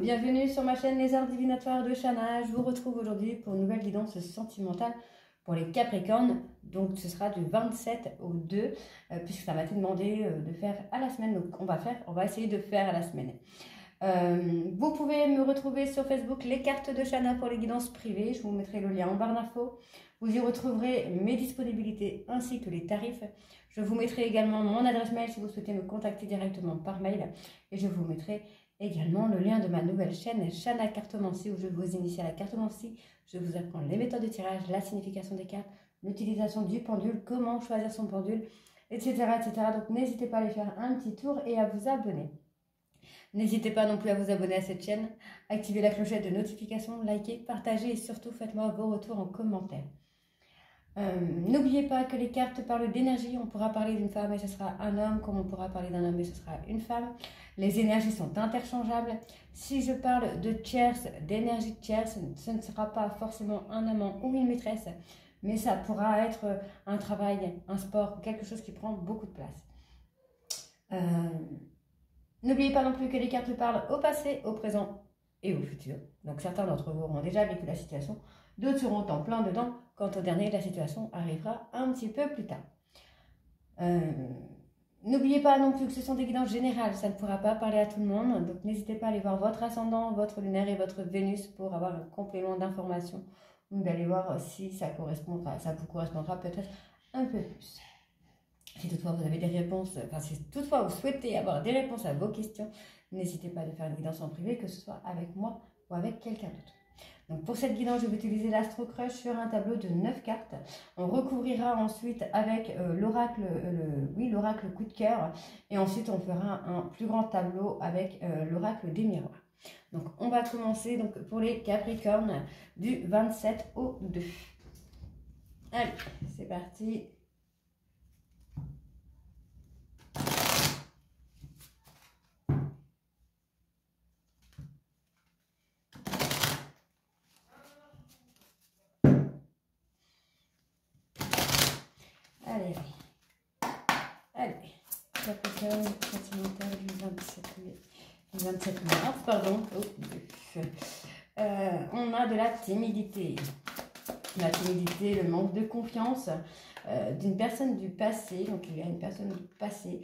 bienvenue sur ma chaîne Les Arts Divinatoires de Shana. Je vous retrouve aujourd'hui pour une nouvelle guidance sentimentale pour les Capricornes. Donc ce sera du 27 au 2, puisque ça m'a été demandé de faire à la semaine. Donc on va essayer de faire à la semaine. Vous pouvez me retrouver sur Facebook Les Cartes de Shana pour les guidances privées. Je vous mettrai le lien en barre d'infos. Vous y retrouverez mes disponibilités ainsi que les tarifs. Je vous mettrai également mon adresse mail si vous souhaitez me contacter directement par mail. Et je vous mettrai également le lien de ma nouvelle chaîne Shana Cartomancie où je vous initie à la cartomancie. Je vous apprends les méthodes de tirage, la signification des cartes, l'utilisation du pendule, comment choisir son pendule, etc. etc. Donc n'hésitez pas à aller faire un petit tour et à vous abonner. N'hésitez pas non plus à vous abonner à cette chaîne, activez la clochette de notification, likez, partagez et surtout faites-moi vos retours en commentaire. N'oubliez pas que les cartes parlent d'énergie, on pourra parler d'une femme et ce sera un homme, comme on pourra parler d'un homme et ce sera une femme. Les énergies sont interchangeables. Si je parle de tierce, d'énergie tierce, ce ne sera pas forcément un amant ou une maîtresse, mais ça pourra être un travail, un sport, quelque chose qui prend beaucoup de place. N'oubliez pas non plus que les cartes parlent au passé, au présent et au futur. Donc certains d'entre vous auront déjà vécu la situation, d'autres seront en plein dedans. Quant au dernier, la situation arrivera un petit peu plus tard. N'oubliez pas non plus que ce sont des guidances générales, ça ne pourra pas parler à tout le monde. Donc n'hésitez pas à aller voir votre ascendant, votre lunaire et votre Vénus pour avoir un complément d'information. Ou d'aller voir si ça vous correspondra peut-être un peu plus. Si toutefois vous avez des réponses, si toutefois vous souhaitez avoir des réponses à vos questions, n'hésitez pas à faire une guidance en privé, que ce soit avec moi ou avec quelqu'un d'autre. Donc pour cette guidance, je vais utiliser l'Astro Crush sur un tableau de 9 cartes. On recouvrira ensuite avec l'oracle coup de cœur. Et ensuite, on fera un plus grand tableau avec l'oracle des miroirs. Donc on va commencer donc, pour les Capricornes du 27 au 2. Allez, c'est parti. Allez, Capricorne sentimental du 27 mars, pardon. On a de la timidité. La timidité, le manque de confiance d'une personne du passé. Donc il y a une personne du passé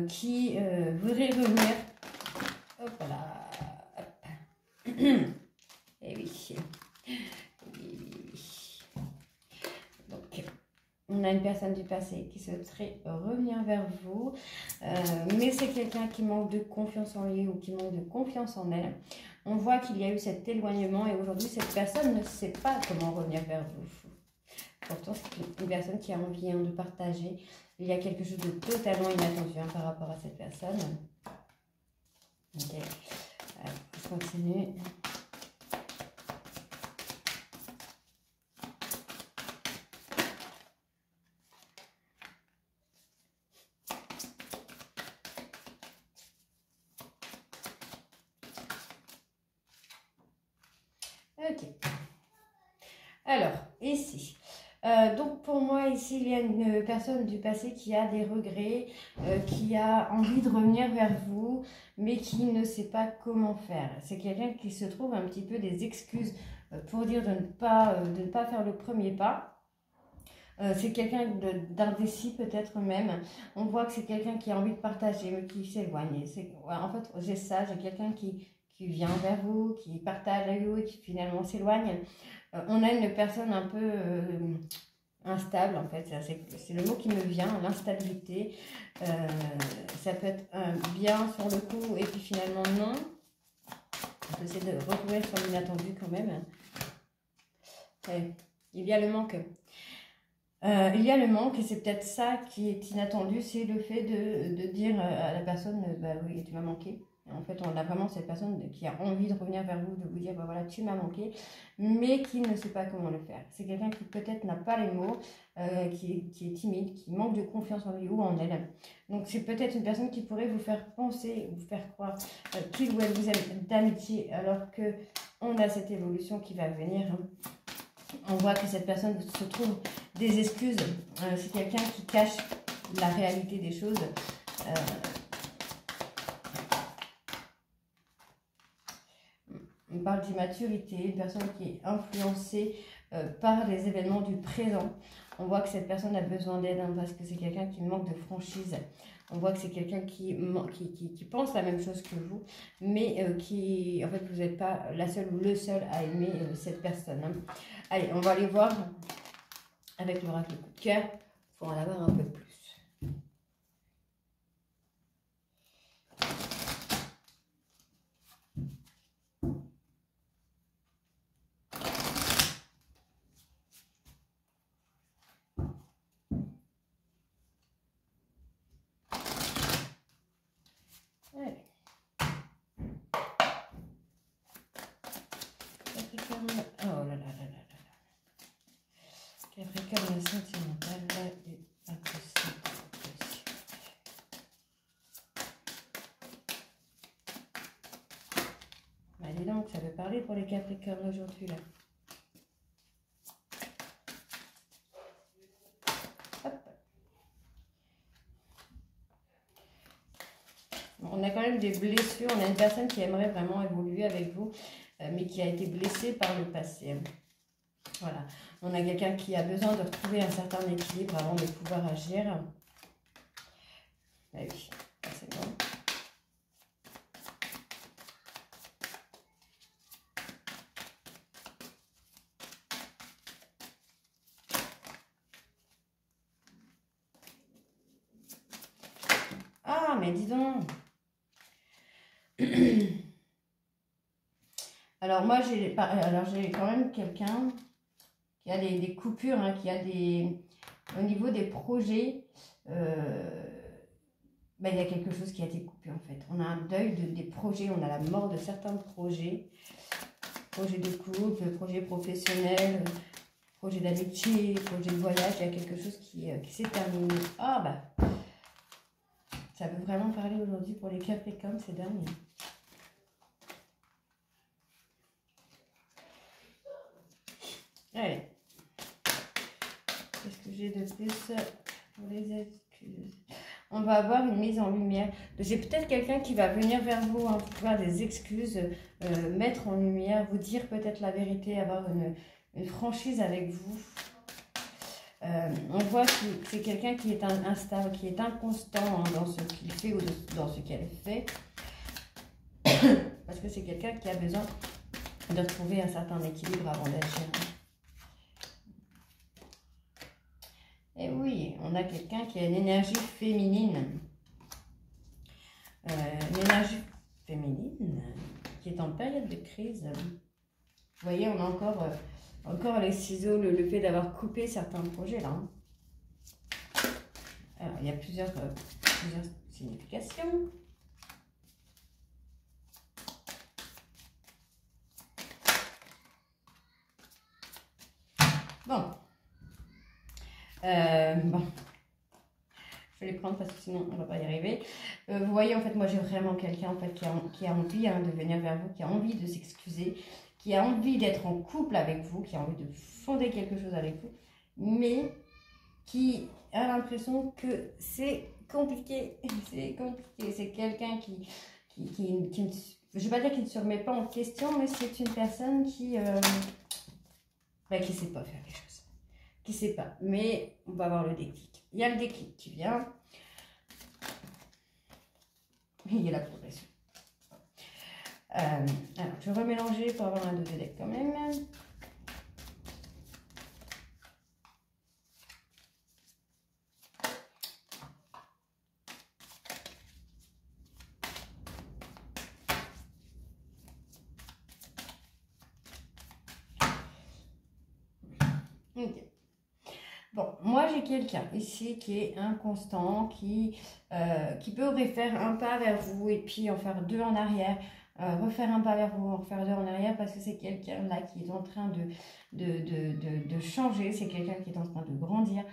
qui voudrait revenir. Hop là. Et oui. Donc, on a une personne du passé qui souhaiterait revenir vers vous, mais c'est quelqu'un qui manque de confiance en lui ou qui manque de confiance en elle. On voit qu'il y a eu cet éloignement et aujourd'hui, cette personne ne sait pas comment revenir vers vous. Pourtant, c'est une personne qui a envie de partager. Il y a quelque chose de totalement inattendu par rapport à cette personne. Ok, alors, je continue. Ok. Alors, ici. Donc, pour moi, ici, il y a une personne du passé qui a des regrets, qui a envie de revenir vers vous, mais qui ne sait pas comment faire. C'est quelqu'un qui se trouve un petit peu des excuses pour dire de ne pas faire le premier pas. C'est quelqu'un d'indécis peut-être même. On voit que c'est quelqu'un qui a envie de partager, mais qui s'éloigne. En fait, j'ai quelqu'un qui vient vers vous, qui partage avec vous et qui finalement s'éloigne. On a une personne un peu instable, en fait, c'est le mot qui me vient, l'instabilité. Ça peut être bien sur le coup et puis finalement non. On peut essayer de recouvrir sur l'inattendu quand même. Il y a le manque. Il y a le manque et c'est peut-être ça qui est inattendu, c'est le fait de dire à la personne, bah oui, tu m'as manqué. En fait, on a vraiment cette personne qui a envie de revenir vers vous, de vous dire, bah voilà, tu m'as manqué, mais qui ne sait pas comment le faire. C'est quelqu'un qui peut-être n'a pas les mots, qui est timide, qui manque de confiance en lui ou en elle. Donc, c'est peut-être une personne qui pourrait vous faire penser, vous faire croire qu'il ou elle vous aime d'amitié, alors que on a cette évolution qui va venir. On voit que cette personne se trouve des excuses. C'est quelqu'un qui cache la réalité des choses. On parle d'immaturité, une personne qui est influencée par les événements du présent. On voit que cette personne a besoin d'aide hein, parce que c'est quelqu'un qui manque de franchise. On voit que c'est quelqu'un qui pense la même chose que vous, mais en fait, vous n'êtes pas la seule ou le seul à aimer cette personne. Hein. Allez, on va aller voir avec l'oracle coup de cœur pour en avoir un peu plus. Allez. Capricorne, oh là là là là là. Capricorne sentimental, là, et impossible. Bah, dis donc, ça veut parler pour les Capricornes aujourd'hui, là. Hop. On a quand même des blessures, on a une personne qui aimerait vraiment évoluer avec vous, mais qui a été blessée par le passé. Voilà, on a quelqu'un qui a besoin de retrouver un certain équilibre avant de pouvoir agir. Bah oui, c'est bon. Ah, mais dis donc. Alors moi, j'ai quand même quelqu'un qui a des coupures, hein, qui a au niveau des projets, il y a quelque chose qui a été coupé en fait. On a un deuil des projets, on a la mort de certains projets, projets de couple, projets professionnels, projets d'amitié, projets de voyage, il y a quelque chose qui s'est terminé. Ah bah, ça veut vraiment parler aujourd'hui pour les Capricornes, c'est dernier. Allez. Qu'est-ce que j'ai de plus pour les excuses? On va avoir une mise en lumière. J'ai peut-être quelqu'un qui va venir vers vous, hein, pour faire des excuses, mettre en lumière, vous dire peut-être la vérité, avoir une franchise avec vous. On voit que c'est quelqu'un qui est instable, qui est inconstant hein, dans ce qu'il fait ou dans ce qu'elle fait. Parce que c'est quelqu'un qui a besoin de retrouver un certain équilibre avant d'agir. Et oui, on a quelqu'un qui a une énergie féminine. Une énergie féminine qui est en période de crise. Vous voyez, on a encore les ciseaux, le fait d'avoir coupé certains projets là. Hein. Alors, il y a plusieurs significations. Bon. Bon. Je vais les prendre parce que sinon on ne va pas y arriver. Vous voyez, en fait, moi j'ai vraiment quelqu'un en fait, qui a envie hein, de venir vers vous, qui a envie de s'excuser, qui a envie d'être en couple avec vous, qui a envie de fonder quelque chose avec vous, mais qui a l'impression que c'est compliqué. C'est compliqué. C'est quelqu'un qui ne, je ne vais pas dire qu'il ne se remet pas en question, mais c'est une personne qui ne sait pas faire les choses. Qui ne sait pas. Mais on va avoir le déclic. Il y a le déclic qui vient. Et il y a la progression. Alors, je vais remélanger pour avoir un dos de deck quand même. Ok. Bon, moi j'ai quelqu'un ici qui est inconstant, qui peut refaire un pas vers vous et puis en faire deux en arrière, refaire un pas vers vous, en refaire deux en arrière parce que c'est quelqu'un là qui est en train de changer, c'est quelqu'un qui est en train de grandir.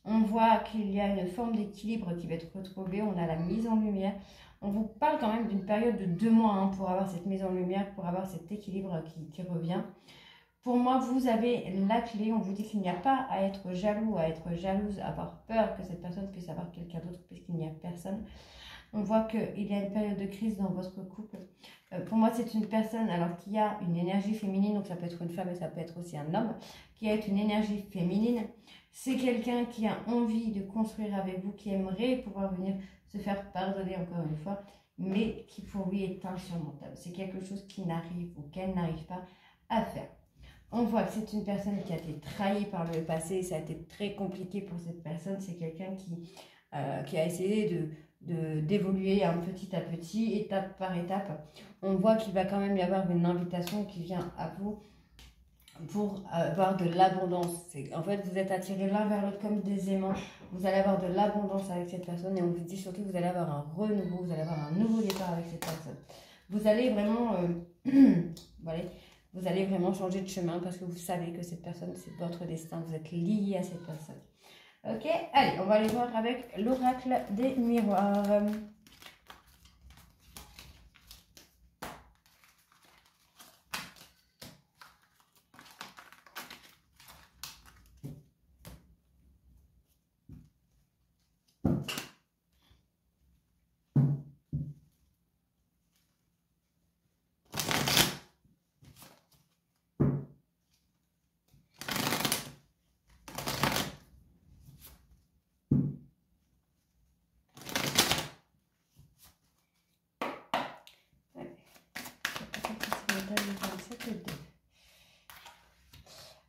On voit qu'il y a une forme d'équilibre qui va être retrouvée, on a la mise en lumière. On vous parle quand même d'une période de 2 mois hein, pour avoir cette mise en lumière, pour avoir cet équilibre qui revient. Pour moi, vous avez la clé. On vous dit qu'il n'y a pas à être jaloux, à être jalouse, à avoir peur que cette personne puisse avoir quelqu'un d'autre puisqu'il n'y a personne. On voit qu'il y a une période de crise dans votre couple. Pour moi, c'est une personne alors qui a une énergie féminine, donc ça peut être une femme et ça peut être aussi un homme, qui a une énergie féminine. C'est quelqu'un qui a envie de construire avec vous, qui aimerait pouvoir venir se faire pardonner encore une fois, mais qui pour lui est insurmontable. C'est quelque chose qui n'arrive ou qu'elle n'arrive pas à faire. On voit que c'est une personne qui a été trahie par le passé et ça a été très compliqué pour cette personne. C'est quelqu'un qui a essayé d'évoluer petit à petit, étape par étape. On voit qu'il va quand même y avoir une invitation qui vient à vous pour avoir de l'abondance. En fait, vous êtes attirés l'un vers l'autre comme des aimants. Vous allez avoir de l'abondance avec cette personne et on vous dit surtout que vous allez avoir un renouveau, vous allez avoir un nouveau départ avec cette personne. Vous allez vraiment, voilà, vous allez vraiment changer de chemin parce que vous savez que cette personne, c'est votre destin. Vous êtes liés à cette personne. Ok, allez, on va aller voir avec l'oracle des miroirs.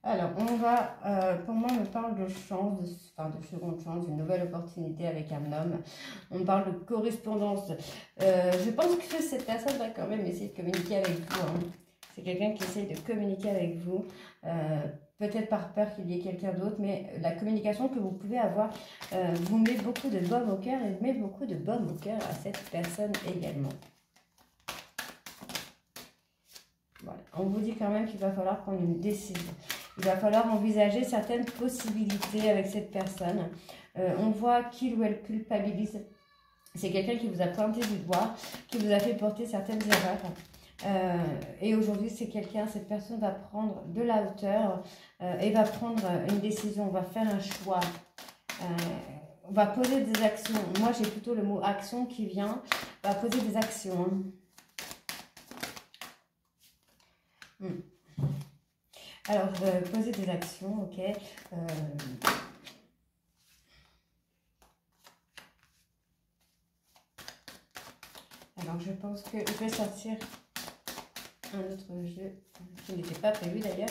Alors, on va, pour moi, on me parle de chance, de seconde chance, d'une nouvelle opportunité avec un homme. On me parle de correspondance. Je pense que cette personne va quand même essayer de communiquer avec vous. Hein. C'est quelqu'un qui essaye de communiquer avec vous, peut-être par peur qu'il y ait quelqu'un d'autre, mais la communication que vous pouvez avoir vous met beaucoup de baume au cœur et met beaucoup de baume au cœur à cette personne également. Voilà. On vous dit quand même qu'il va falloir prendre une décision. Il va falloir envisager certaines possibilités avec cette personne. On voit qu'il ou elle culpabilise. C'est quelqu'un qui vous a pointé du doigt, qui vous a fait porter certaines erreurs. Et aujourd'hui, c'est quelqu'un, cette personne va prendre de la hauteur et va prendre une décision, va faire un choix. On va poser des actions. Moi, j'ai plutôt le mot action qui vient. On va poser des actions. Alors, poser des actions, ok. Alors, je pense que je vais sortir un autre jeu qui n'était pas prévu d'ailleurs.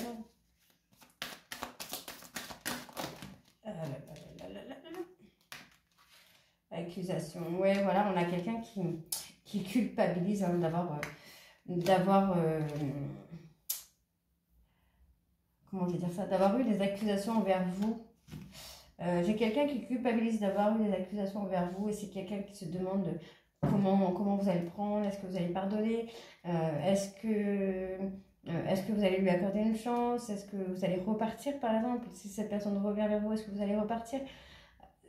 Accusation. Ouais, voilà, on a quelqu'un qui culpabilise hein, d'avoir comment je vais dire ça, d'avoir eu des accusations envers vous. J'ai quelqu'un qui culpabilise d'avoir eu des accusations envers vous et c'est quelqu'un qui se demande comment vous allez prendre, est-ce que vous allez pardonner, est-ce que vous allez lui accorder une chance, est-ce que vous allez repartir par exemple, si cette personne revient vers vous, est-ce que vous allez repartir?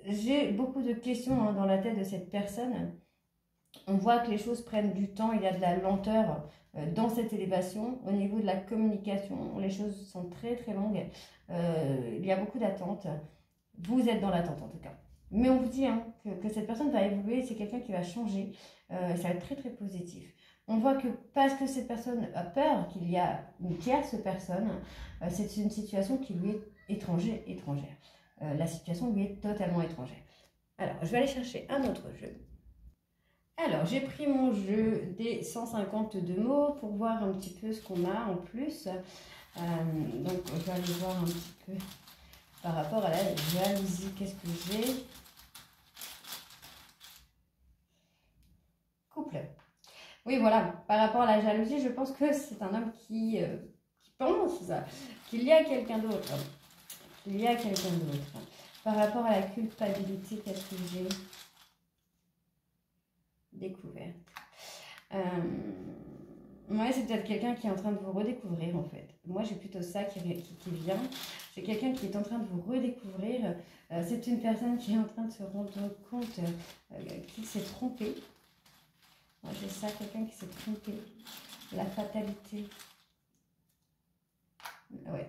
J'ai beaucoup de questions hein, dans la tête de cette personne. On voit que les choses prennent du temps, il y a de la lenteur dans cette élévation. Au niveau de la communication, les choses sont très très longues. Il y a beaucoup d'attentes. Vous êtes dans l'attente en tout cas. Mais on vous dit hein, que cette personne va évoluer, c'est quelqu'un qui va changer. Ça va être très très positif. On voit que parce que cette personne a peur qu'il y a une tierce personne, c'est une situation qui lui est étrangère. La situation lui est totalement étrangère. Alors, je vais aller chercher un autre jeu. Alors, j'ai pris mon jeu des 152 mots pour voir un petit peu ce qu'on a en plus. Donc, je vais aller voir un petit peu par rapport à la jalousie. Qu'est-ce que j'ai? Couple. Oui, voilà. Par rapport à la jalousie, je pense que c'est un homme qui pense qu'il y a quelqu'un d'autre. Qu'il y a quelqu'un d'autre. Par rapport à la culpabilité, qu'est-ce que j'ai? Découverte. Ouais, c'est peut-être quelqu'un qui est en train de vous redécouvrir en fait. Moi, j'ai plutôt ça qui vient. C'est quelqu'un qui est en train de vous redécouvrir. C'est une personne qui est en train de se rendre compte qu'il s'est trompé. Moi, j'ai ça, quelqu'un qui s'est trompé. La fatalité. Ouais.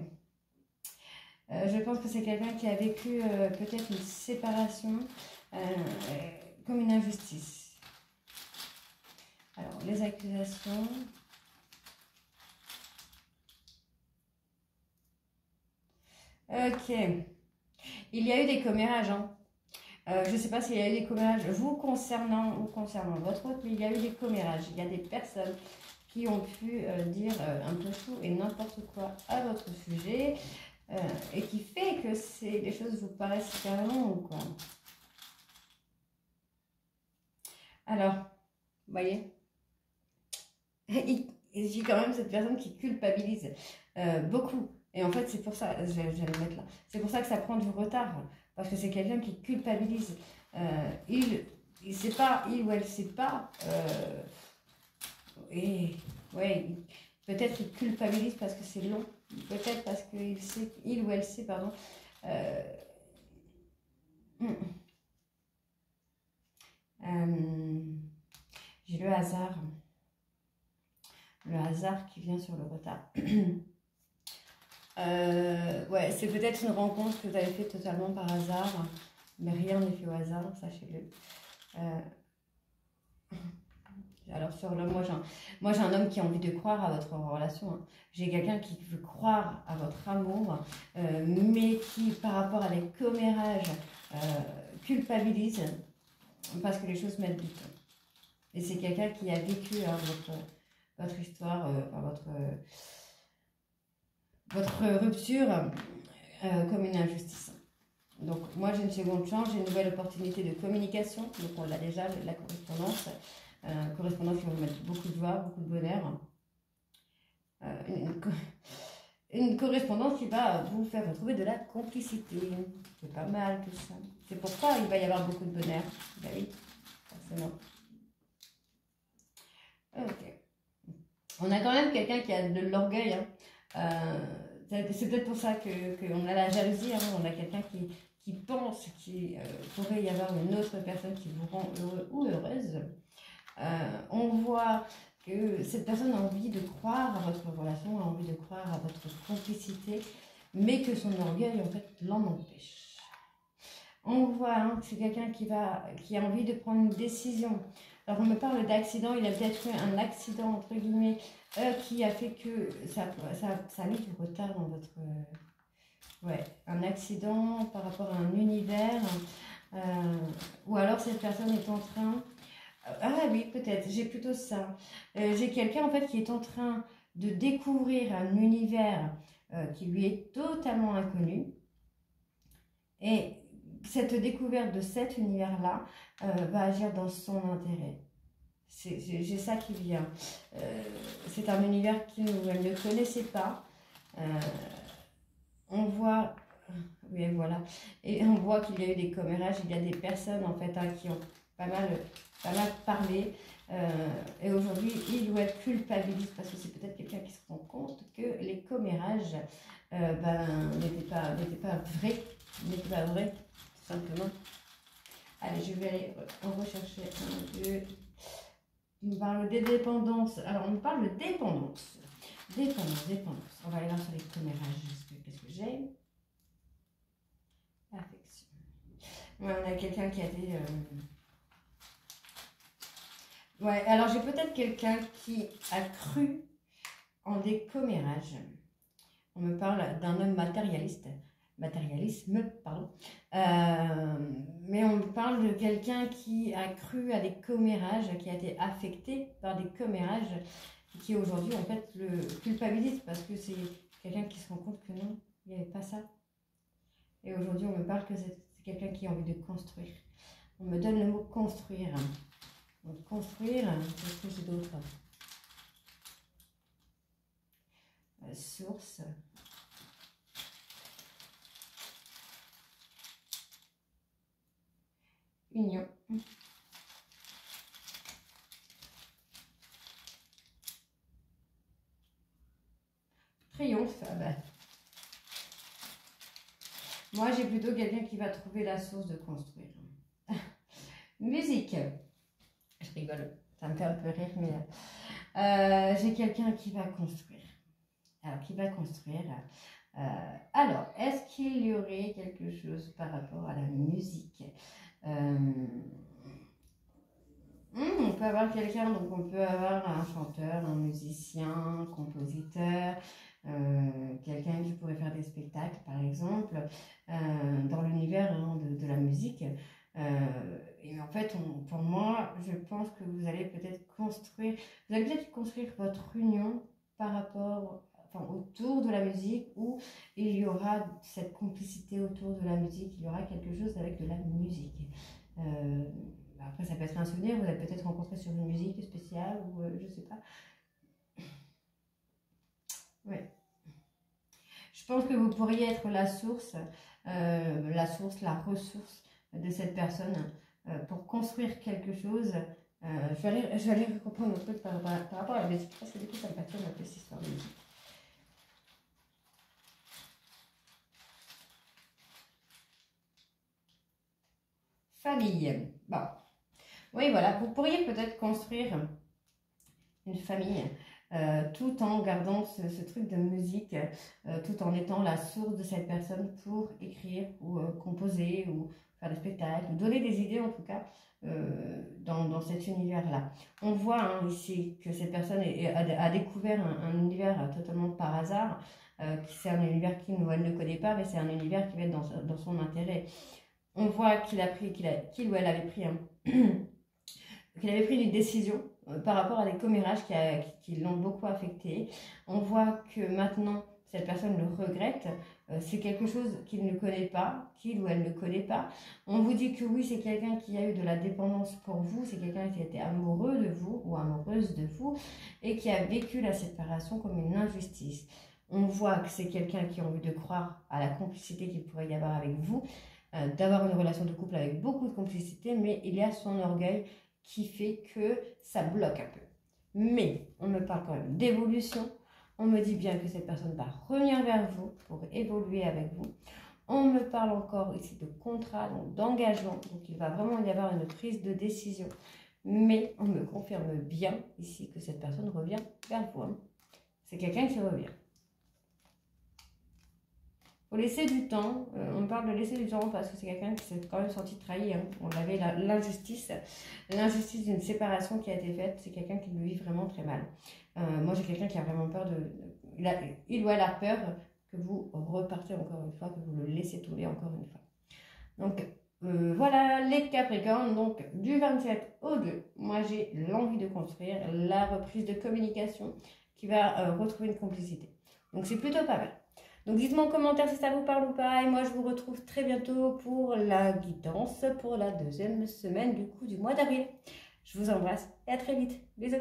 Je pense que c'est quelqu'un qui a vécu peut-être une séparation comme une injustice. Alors, les accusations. Ok. Il y a eu des commérages, hein. Je ne sais pas s'il y a eu des commérages vous concernant ou concernant votre autre, mais il y a eu des commérages. Il y a des personnes qui ont pu dire un peu tout et n'importe quoi à votre sujet et qui fait que les choses vous paraissent carrément ou quoi. Alors, vous voyez, j'ai quand même cette personne qui culpabilise beaucoup. Et en fait, c'est pour ça, j'allais le mettre là, c'est pour ça que ça prend du retard. Parce que c'est quelqu'un qui culpabilise. Il sait pas, il ou elle sait pas. Et ouais, peut-être qu'il culpabilise parce que c'est long. Peut-être parce qu'il sait, il ou elle sait, pardon. J'ai le hasard. Le hasard qui vient sur le retard. Ouais, c'est peut-être une rencontre que tu avais fait totalement par hasard, mais rien n'est fait au hasard, sachez-le. Alors sur l'homme, moi j'ai un homme qui a envie de croire à votre relation. Hein. J'ai quelqu'un qui veut croire à votre amour, mais qui par rapport à des commérages culpabilise parce que les choses mettent du temps. Et c'est quelqu'un qui a vécu hein, votre histoire, votre rupture comme une injustice. Donc moi j'ai une seconde chance, j'ai une nouvelle opportunité de communication, donc on l'a déjà, la correspondance. Correspondance qui va vous mettre beaucoup de joie, beaucoup de bonheur. Une correspondance qui va vous faire retrouver de la complicité. C'est pas mal tout ça. C'est pourquoi il va y avoir beaucoup de bonheur. Ben oui, forcément. Ok. On a quand même quelqu'un qui a de l'orgueil. Hein. C'est peut-être pour ça qu'on a la jalousie. Hein. On a quelqu'un qui pense qu'il pourrait y avoir une autre personne qui vous rend heureux ou heureuse. On voit que cette personne a envie de croire à votre relation, a envie de croire à votre complicité, mais que son orgueil, en fait, l'en empêche. On voit hein, que c'est quelqu'un qui a envie de prendre une décision. Alors, on me parle d'accident, il a peut-être eu un accident, entre guillemets, qui a fait que ça a mis du retard dans votre... ouais, un accident par rapport à un univers, ou alors cette personne est en train... Ah oui, peut-être, j'ai plutôt ça. J'ai quelqu'un en fait qui est en train de découvrir un univers qui lui est totalement inconnu. Et cette découverte de cet univers-là va agir dans son intérêt. J'ai ça qui vient. C'est un univers qu'elle ne connaissait pas. On voit... Oui, voilà. Et on voit qu'il y a eu des commérages, il y a des personnes en fait hein, qui ont pas mal parlé. Et aujourd'hui, il ou elle culpabilise parce que c'est peut-être quelqu'un qui se rend compte que les commérages n'étaient pas vrais. N'étaient pas vrais, tout simplement. Allez, je vais aller en rechercher un, deux. On parle des dépendances. Alors, on parle de dépendance. Dépendance. On va aller voir sur les commérages. Qu'est-ce que j'ai? Affection. Ouais, on a quelqu'un qui a des... Ouais, alors j'ai peut-être quelqu'un qui a cru en des commérages. On me parle d'un homme matérialisme, pardon. Mais on me parle de quelqu'un qui a cru à des commérages, qui a été affecté par des commérages, qui aujourd'hui en fait le culpabilise parce que c'est quelqu'un qui se rend compte que non, il n'y avait pas ça. Et aujourd'hui on me parle que c'est quelqu'un qui a envie de construire. On me donne le mot construire. Donc construire, qu'est-ce que j'ai d'autre? Source. Union. Triomphe. Ah bah. Moi, j'ai plutôt quelqu'un qui va trouver la source de construire. Musique. Je rigole, ça me fait un peu rire, mais j'ai quelqu'un qui va construire. Alors, qui va construire. Alors, est-ce qu'il y aurait quelque chose par rapport à la musique On peut avoir quelqu'un, donc on peut avoir un chanteur, un musicien, un compositeur, quelqu'un qui pourrait faire des spectacles par exemple, dans l'univers hein, de la musique. Et en fait, pour moi, je pense que vous allez peut-être construire votre union par rapport, enfin, autour de la musique, où il y aura cette complicité autour de la musique, il y aura quelque chose avec de la musique. Euh, Après, ça peut être un souvenir, vous avez peut-être rencontré sur une musique spéciale, ou je sais pas. Ouais. Je pense que vous pourriez être la ressource de cette personne pour construire quelque chose. Je vais aller reprendre un truc par rapport à la musique, parce que du coup, ça me passionne un peu cette histoire de musique. Famille. Bon. Oui, voilà, vous pourriez peut-être construire une famille, tout en gardant ce truc de musique, tout en étant la source de cette personne pour écrire ou composer ou faire des spectacles, ou donner des idées en tout cas dans cet univers-là. On voit hein, ici que cette personne a découvert un univers totalement par hasard, c'est un univers qu'il ne connaît pas, mais c'est un univers qui va être dans son intérêt. On voit qu'il ou elle avait pris qu'il avait pris une décision par rapport à des commérages qui l'ont beaucoup affecté. On voit que maintenant, cette personne le regrette. C'est quelque chose qu'il ne connaît pas, qu'il ou elle ne connaît pas. On vous dit que oui, c'est quelqu'un qui a eu de la dépendance pour vous, c'est quelqu'un qui a été amoureux de vous ou amoureuse de vous et qui a vécu la séparation comme une injustice. On voit que c'est quelqu'un qui a envie de croire à la complicité qu'il pourrait y avoir avec vous, d'avoir une relation de couple avec beaucoup de complicité, mais il y a son orgueil qui fait que ça bloque un peu. Mais on me parle quand même d'évolution. On me dit bien que cette personne va revenir vers vous pour évoluer avec vous. On me parle encore ici de contrat, donc d'engagement. Donc il va vraiment y avoir une prise de décision. Mais on me confirme bien ici que cette personne revient vers vous. C'est quelqu'un qui revient. Faut laisser du temps, on parle de laisser du temps parce que c'est quelqu'un qui s'est quand même senti trahi, hein. On avait l'injustice d'une séparation qui a été faite, c'est quelqu'un qui le vit vraiment très mal. Moi j'ai quelqu'un qui a vraiment peur il ou elle a peur que vous repartez encore une fois, que vous le laissez tomber encore une fois. Donc voilà les Capricornes, donc du 27 au 2, moi j'ai l'envie de construire la reprise de communication qui va retrouver une complicité. Donc c'est plutôt pas mal. Donc dites-moi en commentaire si ça vous parle ou pas. Et moi, je vous retrouve très bientôt pour la guidance pour la deuxième semaine du mois d'avril. Je vous embrasse et à très vite. Bisous.